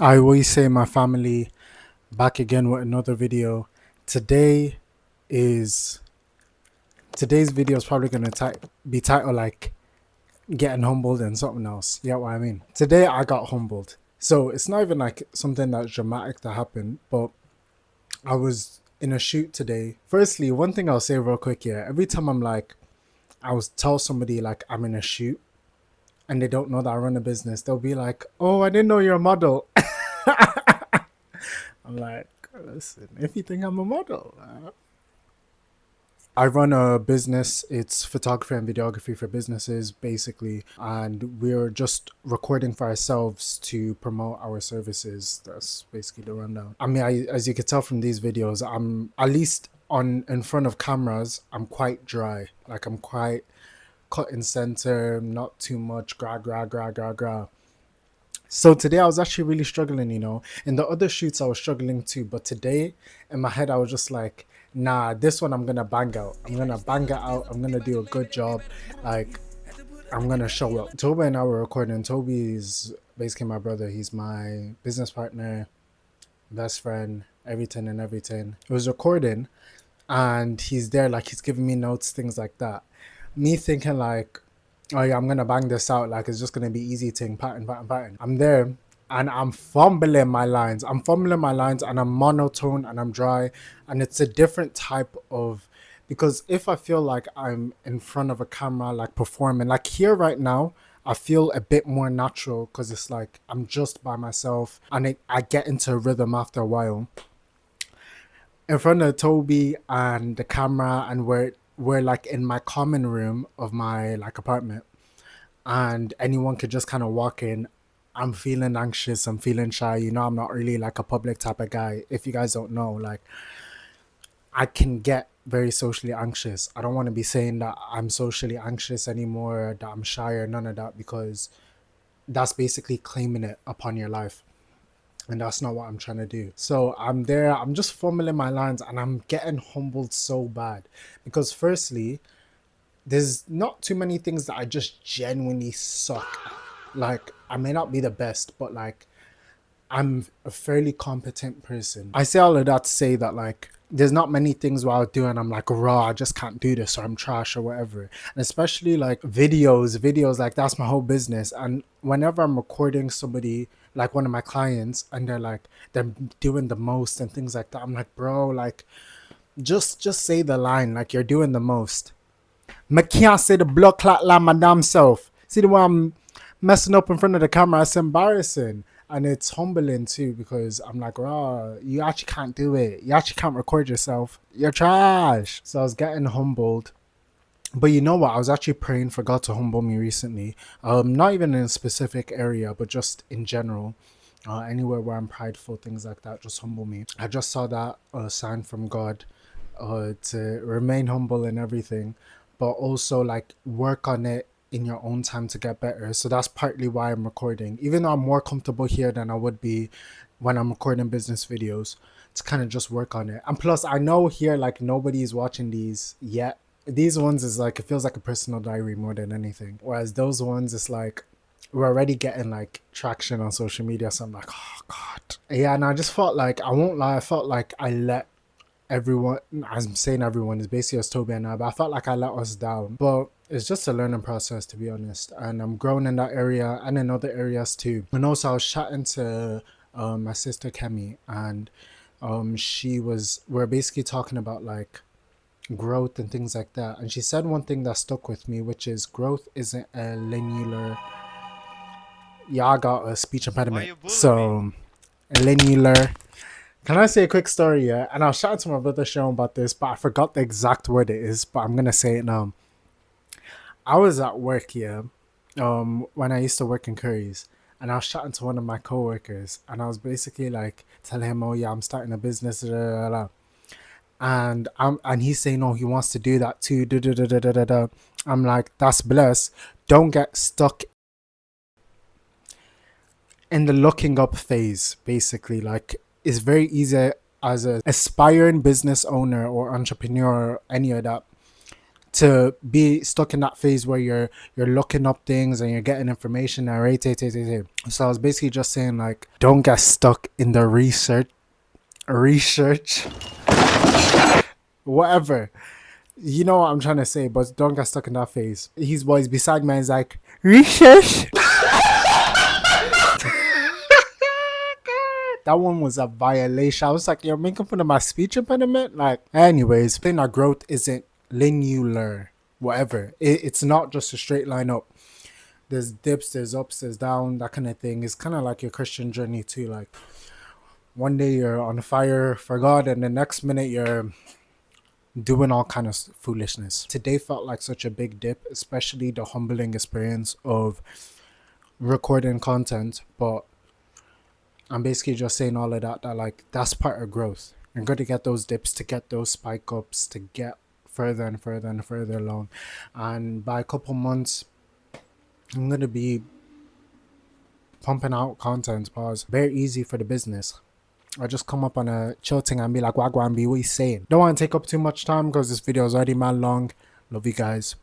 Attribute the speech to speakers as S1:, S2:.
S1: I always say my family back again with another video. Today is today's video is probably gonna be titled like getting humbled and something else. You get what I mean? Today I got humbled. So it's not even like something that's dramatic that happened, but I was in a shoot today. Firstly, one thing I'll say real quick, yeah, every time I was tell somebody like I'm in a shoot and they don't know that I run a business, they'll be like, "Oh, I didn't know you're a model." I'm like, listen, if you think I'm a model, I run a business. It's photography and videography for businesses, basically, and we're just recording for ourselves to promote our services. That's basically the rundown. I mean, as you can tell from these videos, I'm at least on in front of cameras. I'm quite dry. Like I'm quite cut and center, not too much gra gra gra gra gra. So today I was actually really struggling, you know. In the other shoots I was struggling too, but today in my head I was just like, nah, this one I'm gonna bang out. I'm gonna bang it out. I'm gonna do a good job. Like I'm gonna show up. Toby and I were recording. Toby is basically my brother. He's my business partner, best friend, everything and everything. He was recording and he's there, like he's giving me notes, things like that. Me thinking like, oh yeah, I'm gonna bang this out. Like it's just gonna be easy thing, pattern, pattern, pattern. I'm there and I'm fumbling my lines. I'm fumbling my lines and I'm monotone and I'm dry. And it's a different type of because if I feel like I'm in front of a camera, like performing, like here right now, I feel a bit more natural because it's like I'm just by myself and I get into a rhythm after a while in front of Toby and the camera, and we're like in my common room of my like apartment, and anyone could just kind of walk in. I'm feeling anxious. I'm feeling shy. You know, I'm not really like a public type of guy. If you guys don't know, like I can get very socially anxious. I don't want to be saying that I'm socially anxious anymore, that I'm shy or none of that, because that's basically claiming it upon your life. And that's not what I'm trying to do. So I'm there, I'm just fumbling my lines and I'm getting humbled so bad. Because firstly, there's not too many things that I just genuinely suck at. Like I may not be the best, but like I'm a fairly competent person. I say all of that to say that like there's not many things where I'll do and I'm like, raw, I just can't do this or I'm trash or whatever. And especially like videos like that's my whole business. And whenever I'm recording somebody, like one of my clients, and they're doing the most and things like that, I'm like, bro, like just say the line, like you're doing the most. I can't say the blood clot like my damn self. See the way I'm messing up in front of the camera, it's embarrassing. And it's humbling too because I'm like, oh, you actually can't do it. You actually can't record yourself. You're trash. So I was getting humbled. But you know what? I was actually praying for God to humble me recently. Not even in a specific area, but just in general. Anywhere where I'm prideful, things like that, just humble me. I just saw that sign from God to remain humble and everything, but also like work on it in your own time to get better. So that's partly why I'm recording, even though I'm more comfortable here than I would be when I'm recording business videos, to kind of just work on it. And plus, I know here like nobody's watching these yet. These ones is like it feels like a personal diary more than anything. Whereas those ones, it's like we're already getting like traction on social media. So I'm like, oh god, yeah. And I just felt like I won't lie. I felt like I let everyone, I'm saying everyone is basically us, Toby and I, but I felt like I let us down. But it's just a learning process, to be honest, and I'm growing in that area and in other areas too. And also I was chatting to my sister Kemi, and we're basically talking about like growth and things like that, and she said one thing that stuck with me, which is growth isn't a linear. Yeah, I got a speech
S2: Why
S1: impediment,
S2: you bully me?
S1: so linear. Can I say a quick story? Yeah, and I was chatting to my brother Sean about this, but I forgot the exact word it is. But I'm gonna say it now. I was at work, yeah, when I used to work in Curry's, and I was chatting to one of my coworkers, and I was basically like telling him, "Oh yeah, I'm starting a business." Da, da, da, da. And he's saying, "Oh, he wants to do that too." Da, da, da, da, da, da, da. I'm like, "That's bless. Don't get stuck in the looking up phase." Basically, like it's very easy as a aspiring business owner or entrepreneur or any of that to be stuck in that phase where you're looking up things and you're getting information and right. So I was basically just saying, like, don't get stuck in the research whatever. You know what I'm trying to say, but don't get stuck in that phase. His boys beside me is like, research. That one was a violation. I was like, you're making fun of my speech impediment? Like, anyways, saying that growth isn't linear, whatever. It's not just a straight line up. There's dips, there's ups, there's down, that kind of thing. It's kind of like your Christian journey too. Like, one day you're on fire for God, and the next minute you're doing all kind of foolishness. Today felt like such a big dip, especially the humbling experience of recording content, but I'm basically just saying all of that like that's part of growth. You're going to get those dips to get those spike ups to get further and further and further along. And by a couple months, I'm going to be pumping out content. Pause. Very easy for the business. I just come up on a chill thing and be like, Wagwan B, what you saying? Don't want to take up too much time because this video is already man long. Love you guys.